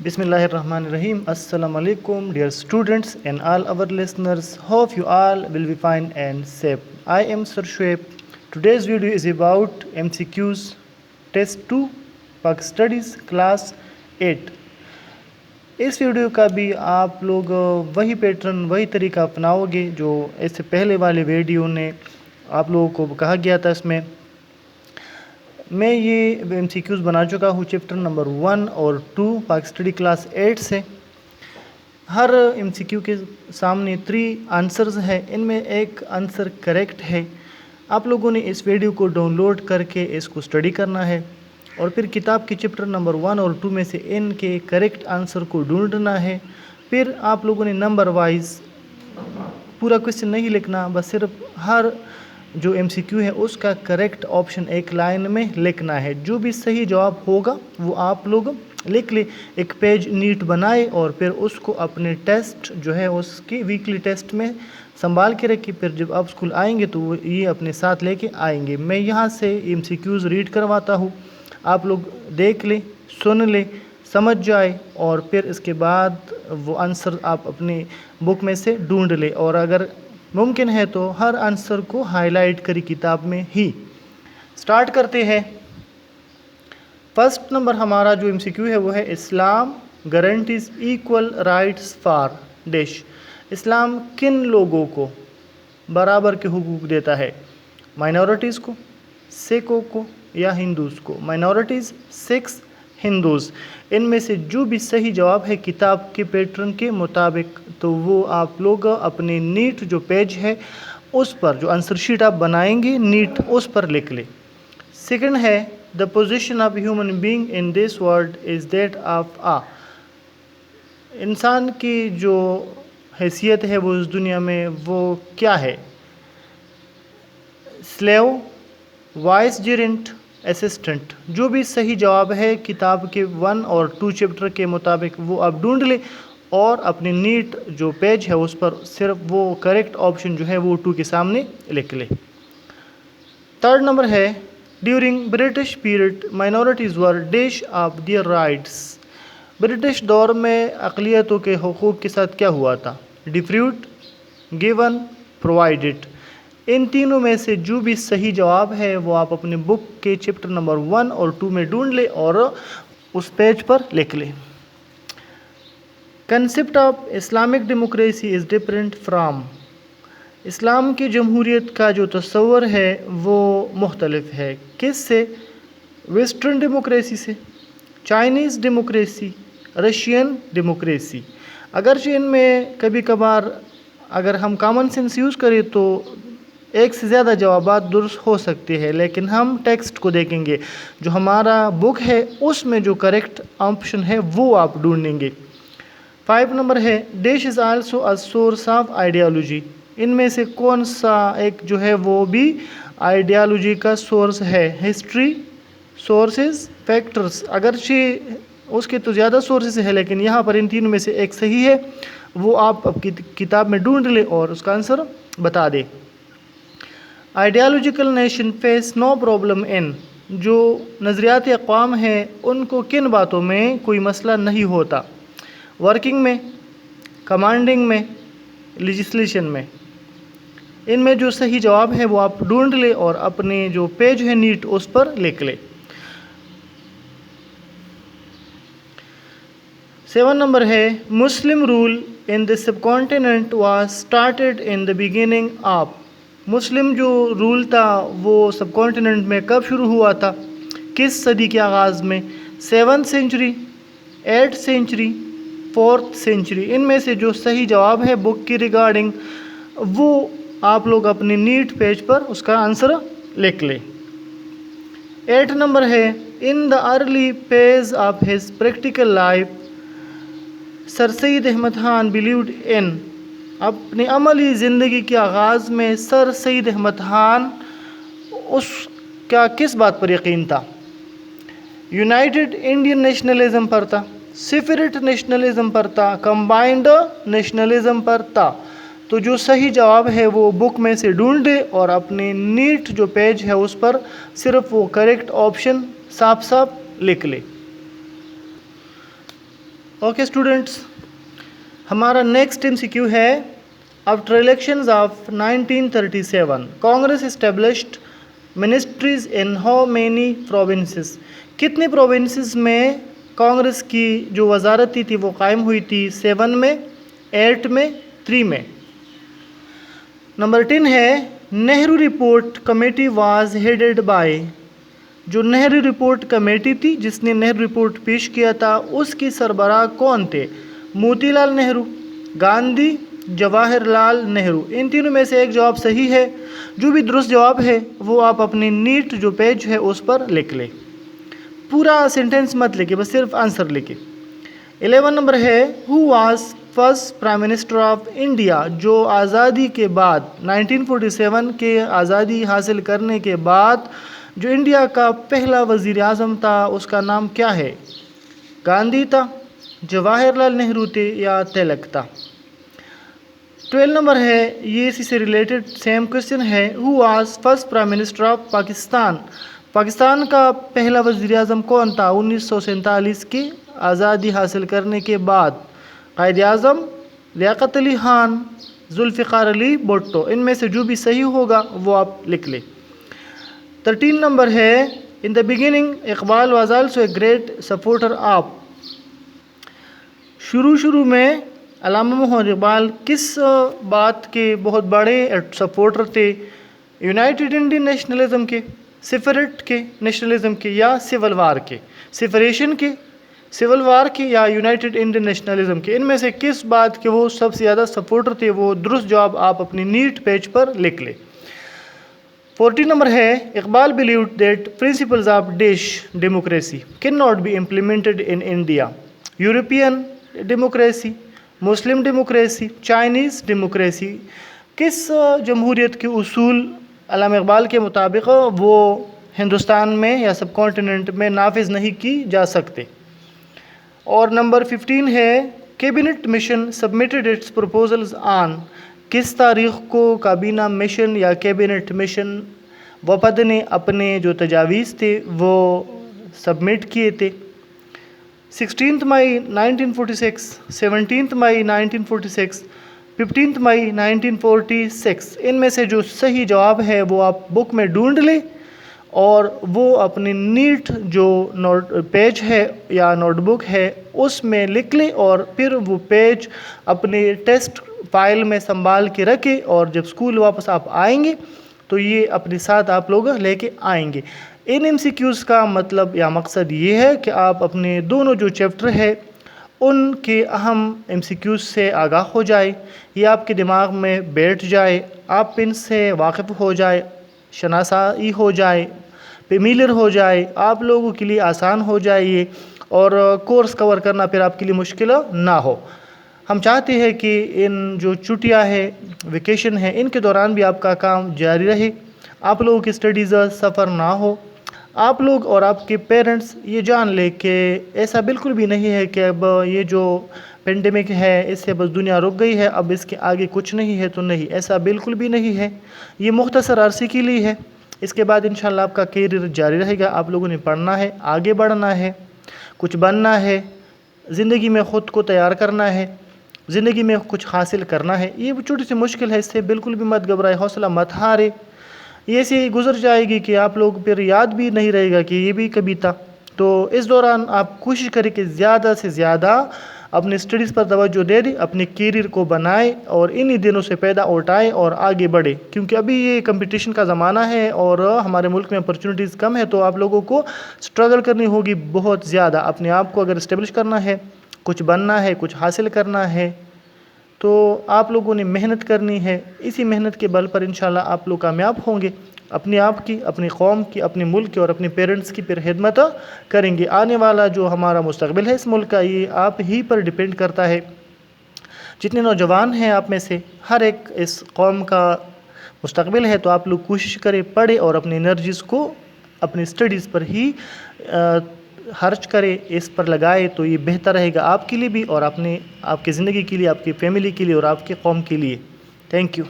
Bismillahirrahmanirrahim. Assalamu alaikum, dear students and all our listeners. Hope you all will be fine and safe. I am Sir Shoaib. Today's video is about MCQs Test 2 Pak Studies Class 8. इस video का भी आप लोग वही pattern वही तरीका अपनाओगे जो इससे पहले वाले वीडियो ने आप लोगों को कहा गया था। इसमें मैं ये MCQs बना चुका हूँ चैप्टर नंबर 1 और 2 पाक स्टडी क्लास 8 से। हर MCQ के सामने 3 आंसर्स हैं, इनमें एक आंसर करेक्ट है। आप लोगों ने इस वीडियो को डाउनलोड करके इसको स्टडी करना है और फिर किताब के चैप्टर नंबर 1 और 2 में से इनके करेक्ट आंसर को ढूंढना है। फिर आप लोगों ने नंबर वाइज पूरा क्वेश्चन नहीं लिखना, बस सिर्फ हर जो MCQ है उसका करेक्ट ऑप्शन एक लाइन में लिखना है। जो भी सही जवाब होगा वो आप लोग लिख ले, एक पेज नीट बनाए और फिर उसको अपने टेस्ट जो है उसकी वीकली टेस्ट में संभाल के रखिए। फिर जब आप स्कूल आएंगे तो वो ये अपने साथ लेके आएंगे। मैं यहाँ से MCQs रीड करवाता हूँ, आप लोग देख ले, सुन ले, समझ जाए और फिर इसके बाद वो आंसर आप अपनी बुक में से ढूंढ ले और अगर मुमकिन है तो हर आंसर को हाईलाइट करी किताब में ही। स्टार्ट करते हैं। फर्स्ट नंबर हमारा जो MCQ है वो है Islam guarantees equal rights for dash. इस्लाम किन लोगों को बराबर के हुकूक देता है? माइनॉरिटीज़ को, सिखों को या हिंदूज़ को? Minorities, Sikhs, Hindus. इनमें से जो भी सही जवाब है किताब के पैटर्न के मुताबिक तो वो आप लोग अपने नीट जो पेज है उस पर जो आंसर शीट आप बनाएंगे नीट उस पर लिख ले। सेकंड है the position of human being in this world is that of a. इंसान की जो हैसियत है वो इस दुनिया में वो क्या है? Slave, vice Geraint, assistant. जो भी सही जवाब है किताब के 1 और 2 चैप्टर के मुताबिक वो आप ढूंढ ले और अपने नीट जो पेज है उस पर सिर्फ वो करेक्ट ऑप्शन जो है वो 2 के सामने लिख ले। थर्ड नंबर है during British period minorities were dash of their rights. British दौर में अक़लियतों के हुकूक के साथ क्या हुआ था? डिफ्यूड, गिवन, प्रोवाइडेड। इन तीनों में से जो भी सही जवाब है वो आप अपने बुक के चैप्टर नंबर 1 और 2 में ढूंढ ले और उस पेज पर लिख ले। Concept of Islamic democracy is different from. इस्लाम की जमहूरियत का जो तस्वर है वो मुख्तलिफ है। किस से? वेस्टर्न डेमोक्रेसी से, चाइनीज़ डेमोक्रेसी, रशियन डेमोक्रेसी। अगरचे इनमें कभी कभार अगर हम कॉमन सेंस यूज़ करें तो एक से ज़्यादा जवाबात दुरुस्त हो सकते हैं, लेकिन हम टेक्स्ट को देखेंगे जो हमारा बुक है उसमें जो करेक्ट ऑप्शन है वो आप ढूंढेंगे। 5 नंबर है dash is also a source of ideology. इनमें से कौन सा एक जो है वो भी आइडियालॉजी का सोर्स है? History, sources, factors. अगरचे उसके तो ज़्यादा सोर्सेज है लेकिन यहाँ पर इन तीनों में से एक सही है, वो आप अब किताब में ढूंढ ले और उसका आंसर बता दे। Ideological nation face no problem in. जो नज़रियाती अक़वाम हैं उनको किन बातों में कोई मसला नहीं होता? वर्किंग में, कमांडिंग में, लेजिस्लेशन में। इनमें जो सही जवाब है वो आप ढूंढ ले और अपने जो पेज है नीट उस पर लिख ले। 7 नंबर है Muslim rule in the subcontinent was started in the beginning of. मुस्लिम जो रूल था वो सबकॉन्टिनेंट में कब शुरू हुआ था? किस सदी के आगाज़ में? 7th century, 8th century, 4th century. इनमें से जो सही जवाब है बुक की रिगार्डिंग वो आप लोग अपने नीट पेज पर उसका आंसर लिख ले। 8 नंबर है in the early phase of his practical life sir Syed Ahmed Khan believed in. अपनी अमली ज़िंदगी के आगाज़ में सर सैयद अहमद खान उसका किस बात पर यकीन था? यूनाइटेड इंडियन नेशनलिज्म पर था, सेपरेट नेशनलिज्म पर था, कंबाइंड नेशनलिज्म पर था। तो जो सही जवाब है वो बुक में से ढूंढे और अपने नीट जो पेज है उस पर सिर्फ वो करेक्ट ऑप्शन साफ साफ लिख ले। ओके स्टूडेंट्स, हमारा नेक्स्ट MCQ है after elections of 1937 Congress established ministries in how many provinces. कितने प्रोविंसेस में कांग्रेस की जो वजारती थी वो कायम हुई थी? 7 में, 8 में, 3 में। नंबर 10 है Nehru report committee was headed by. जो नेहरू रिपोर्ट कमेटी थी जिसने नेहरू रिपोर्ट पेश किया था उसकी सरबराह कौन थे? मोतीलाल नेहरू, गांधी, जवाहरलाल नेहरू। इन तीनों में से एक जवाब सही है। जो भी दुरुस्त जवाब है वो आप अपनी नीट जो पेज है उस पर लिख ले। पूरा सेंटेंस मत लिखे, बस सिर्फ आंसर लिखे। 11 नंबर है who was first prime minister of India. जो आज़ादी के बाद 1947 के आज़ादी हासिल करने के बाद जो इंडिया का पहला वज़ीर आज़म था उसका नाम क्या है? गांधी था, जवाहरलाल नेहरू थे या तिलक था? 12 नंबर है, ये इसी से रिलेटेड सेम क्वेश्चन है, who was first prime minister of Pakistan. Pakistan का पहला वज़ीर आज़म कौन था 1947 की आज़ादी हासिल करने के बाद? कायद आज़म, लियाकत अली खान, जुल्फ़िकार अली भुट्टो। इनमें से जो भी सही होगा वो आप लिख लें। 13 नंबर है in the beginning Iqbal was also a great supporter of. शुरू में अल्लामा मोहम्मद इकबाल किस बात के बहुत बड़े सपोर्टर थे? यूनाइटेड इंडियन नेशनलिज्म के, सेफरेट के नेशनलिज्म के या सिविल वार के? सेपरेशन के, सिविल वार के या यूनाइटेड इंडियन नेशनलिज्म के? इनमें से किस बात के वो सबसे ज़्यादा सपोर्टर थे? वो दुरुस्त जवाब आप अपनी नीट पेज पर लिख ले। 14 नंबर है Iqbal believed that principles of dish democracy can not be implemented in India. European democracy, Muslim democracy, Chinese democracy. किस जमहूरियत के उसूल अल्लामा इकबाल के मुताबिक वो हिंदुस्तान में या सब कॉन्टिनेंट में नाफिज नहीं की जा सकते? और नंबर 15 है cabinet mission submitted it's proposals on. किस तारीख़ को काबीना मिशन या कैबिनेट मिशन वफद ने अपने जो तजावीज़ थे वो सबमिट किए थे? 16 मई 1946, 17 मई 1946, 15 मई 1946। इनमें से जो सही जवाब है वो आप बुक में ढूंढ लें और वो अपनी नीट जो पेज है या नोटबुक है उसमें लिख लें और फिर वो पेज अपने टेस्ट फाइल में संभाल के रखें और जब स्कूल वापस आप आएंगे तो ये अपने साथ आप लोग लेके आएंगे। इन MCQs का मतलब या मकसद ये है कि आप अपने दोनों जो चैप्टर है उनके अहम MCQs से आगाह हो जाए, ये आपके दिमाग में बैठ जाए, आप इनसे वाकिफ़ हो जाए, शनासाई हो जाए, फेमिलियर हो जाए, आप लोगों के लिए आसान हो जाए ये और कोर्स कवर करना फिर आपके लिए मुश्किल ना हो। हम चाहते हैं कि इन जो छुट्टियाँ है, वेकेशन है, इनके दौरान भी आपका काम जारी रहे, आप लोगों की स्टडीज़ सफ़र ना हो। आप लोग और आपके पेरेंट्स ये जान ले कि ऐसा बिल्कुल भी नहीं है कि अब ये जो पेंडेमिक है इससे बस दुनिया रुक गई है, अब इसके आगे कुछ नहीं है। तो नहीं, ऐसा बिल्कुल भी नहीं है। ये मुख्तसर अरसे के लिए है, इसके बाद इंशाल्लाह आपका करियर जारी रहेगा। आप लोगों ने पढ़ना है, आगे बढ़ना है, कुछ बनना है, ज़िंदगी में ख़ुद को तैयार करना है, ज़िंदगी में कुछ हासिल करना है। ये छोटी सी मुश्किल है, इससे बिल्कुल भी मत घबराए, हौसला मत हारे। ये ऐसे गुजर जाएगी कि आप लोग फिर याद भी नहीं रहेगा कि ये भी कभी था। तो इस दौरान आप कोशिश करें कि ज़्यादा से ज़्यादा अपने स्टडीज़ पर तवज्जो दे दें, अपने करियर को बनाएं और इन्हीं दिनों से फ़ायदा उठाएं और आगे बढ़े, क्योंकि अभी ये कंपटीशन का ज़माना है और हमारे मुल्क में अपॉर्चुनिटीज़ कम है। तो आप लोगों को स्ट्रगल करनी होगी बहुत ज़्यादा। अपने आप को अगर इस्टेब्लिश करना है, कुछ बनना है, कुछ हासिल करना है, तो आप लोगों ने मेहनत करनी है। इसी मेहनत के बल पर इंशाल्लाह आप लोग कामयाब होंगे, अपने आप की, अपनी कौम की, अपने मुल्क की और अपने पेरेंट्स की फिर खिदमत करेंगे। आने वाला जो हमारा मुस्तकबिल है इस मुल्क का, ये आप ही पर डिपेंड करता है। जितने नौजवान हैं आप में से हर एक इस कौम का मुस्तकबिल है, तो आप लोग कोशिश करें, पढ़ें और अपनी एनर्जीज़ को अपनी स्टडीज़ पर ही खर्च करें, इस पर लगाए, तो ये बेहतर रहेगा आपके लिए भी और आपकी ज़िंदगी के लिए, आपकी फैमिली के लिए और आपकी कौम के लिए। Thank you.